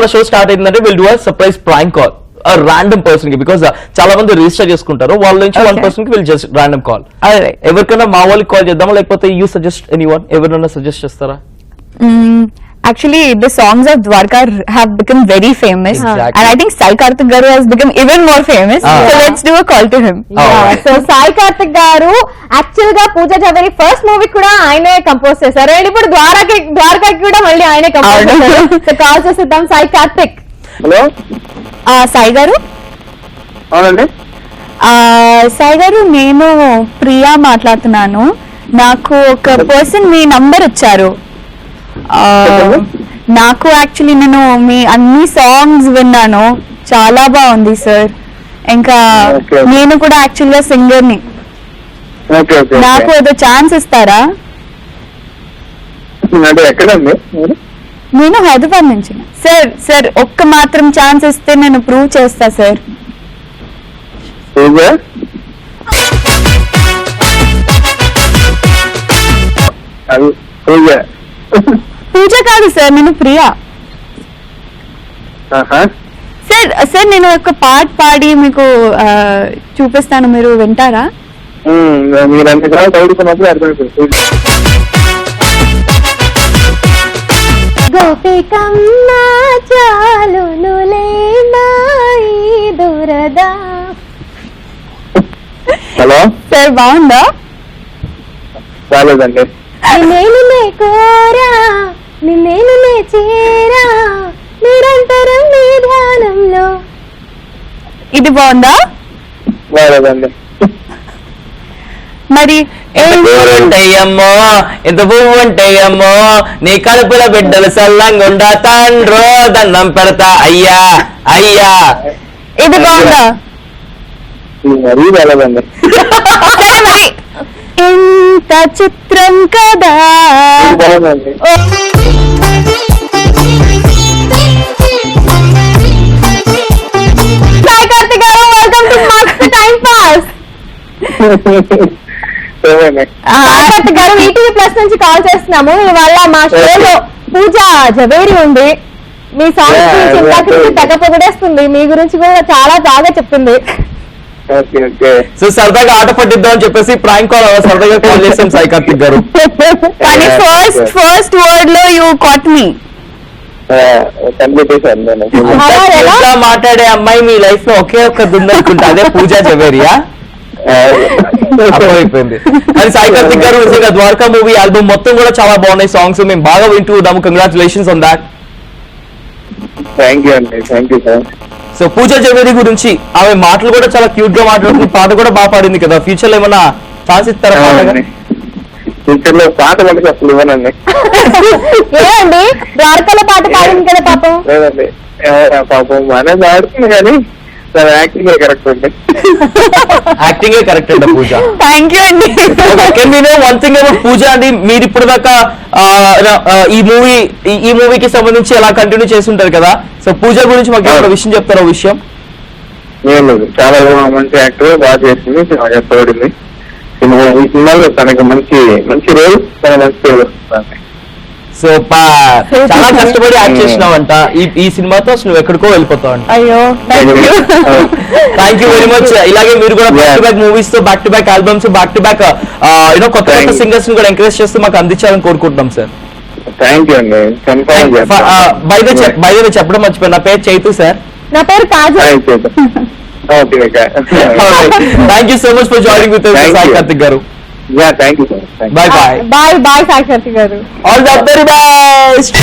మన show start అయిందంటే will do a surprise prank call random person కి, because చాలా మంది రిజిస్టర్ చేసుకుంటారు, వాళ్ళ నుంచి వన్ పర్సన్ కి విల్ జస్ట్ ర్యాండమ్ కాల్. ఎవరికైనా మా వాళ్ళకి కాల్ చేద్దామా, లేకపోతే యూ సజెస్ట్ ఎనీవన్, ఎవరైనా సజెస్ట్ చేస్తారా? Actually, the songs of Dwarka have become very famous, Exactly. and I think Sai Karthik Garu has become even more famous. So let's do a call to him. So Sai Karthik గారు actual గా పూజ Zaveri first movie కూడా ఆయనే compose చేశారు, and ఇప్పుడు ద్వారకాకి కూడా మళ్ళీ ఆయనే compose చేశారు. సో కాల్ చేసేద్దాం సాయి కార్తిక్. హలో, సాయి గారు, అవునండి. సాయి గారు, నేను ప్రియా మాట్లాడుతున్నాను. నాకు ఒక పర్సన్ మీ నంబర్ ఇచ్చారు. నాకు యాక్చువల్లీ నేను మీ అన్ని సాంగ్స్ విన్నాను, చాలా బాగుంది సార్. ఇంకా నేను కూడా యాక్చువల్ గా సింగర్ ని. నాకు ఏదో ఛాన్స్ ఇస్తారా? ఎక్కడండి? నేను హైదరాబాద్ నుంచి. సార్ ఒక్క మాత్రం ఛాన్స్ ఇస్తే నేను ప్రూవ్ చేస్తా సార్. పూజ కాదు సార్, నేను ప్రియా. సార్ నేను ఒక పాట పాడి మీకు చూపిస్తాను, మీరు వింటారా? గోపికమ్మ చాలునులే నాయి దురదా. హలో సార్, బాగుందా? చాలేదండి. నిన్నేనులే కోరా నిన్నేనులే చేరా నిరంతరం నీ ధ్యానంలో. ఇది బాగుందా? చాలేదండి. మరి అమ్మో ఎంత పువ్వు ఉంటాయమ్మో, నీ కడుపుల బిడ్డలు సల్లంగుండా తండ్రో దండం పెడతా అయ్యా అయ్యా. ఇది బాగుందా? మరీ చాలేదండి. ఎంత చిత్రం కదా. బాగుందండి. సాయి కార్తిక్ గారు, వెల్కమ్ టు మస్త్ టైం పాస్. సాయి కార్తిక్ గారు, ఈటీవీ ప్లస్ నుంచి కాల్ చేస్తున్నాము. ఇవాళ మా షోలో పూజ జవేరి ఉంది. మీ సాంగ్స్ గురించి ఇందాక తెగ పొగిడేస్తుంది, మీ గురించి కూడా చాలా బాగా చెప్తుంది. సో సరదాగా ఆట పట్టిద్దాం అని చెప్పేసి ప్రాంక్ కాల్ సరదాగా కాల్ చేసాం సాయి కార్తిక్ గారు. కానీ ఫస్ట్ వర్డ్ లో యూ కాట్ మీ. మాట్లాడే అమ్మాయి మీ లైఫ్ లో ఒకే ఒక్కది ఉందనుకుంటా, అదే పూజా జవేరియా. అర్థమైపోయింది. కానీ సాయి కార్తిక్ గారు నిజంగా ద్వారకా మూవీ ఆల్బమ్ మొత్తం కూడా చాలా బాగున్నాయి సాంగ్స్, మేము బాగా వింటూ ఉన్నాము. Congratulations on that. Thank you అండి, థ్యాంక్ యూ సార్. సో పూజా జవేరి గురించి, ఆమె మాటలు కూడా చాలా క్యూట్ గా మాట్లాడుతుంది, పాట కూడా బాగా పాడింది కదా. ఫ్యూచర్ లో ఏమన్నా ఛాన్స్ ఇస్తారా? ఫ్యూచర్ లో పాట మనకి అసలు ఇవ్వనండి. ఏమండి, ద్వారకాలో పాట పాడింది కదా పాపం. లేదండి, పాపం బాగానే పాడుతుంది కానీ తన యాక్టింగ్ కరెక్ట్ అండి. యాక్టింగ్ కరెక్ట్ అండి పూజ. థ్యాంక్ యూ అండి. వన్ థింగ్ అబౌట్ పూజ అండి, మీరు ఇప్పుడు దాకా ఈ మూవీకి సంబంధించి ఎలా కంటిన్యూ చేస్తుంటారు కదా, సో పూజ గురించి మాకు ఏమైనా విషయం చెప్తారా? విషయం ఏం లేదు, చాలా మంచి యాక్టర్, బాగా చేసింది, బాగా తోడింది. ఈ సినిమాలో తనకి మంచి మంచి రోల్, తన మంచి పేరు వస్తుంది. సో చాలా కష్టపడి యాక్ట్ చేసినావంట, ఈ సినిమాతో అసలు నువ్వు ఎక్కడికో వెళ్ళిపోతావు అంట. అయ్యో, థ్యాంక్ యూ వెరీ మచ్. ఇలాగే మీరు కూడా బ్యాక్ టు బ్యాక్ మూవీస్ తో, back to back albums, back to back కొత్త కొత్త సింగర్స్ ని కూడా ఎంకరేజ్ చేస్తూ మాకు అందించాలని కోరుకుంటున్నాం సార్. థ్యాంక్ యూ అండి. బై ద వే చెప్పడం మర్చిపోయాను, నా పేరు చైతు సార్. నా పేరు Kajal. Thank you so much for joining with Sai Karthik garu. Thank you sir. Bye bye. Bye bye Sai Karthik garu. All the very best.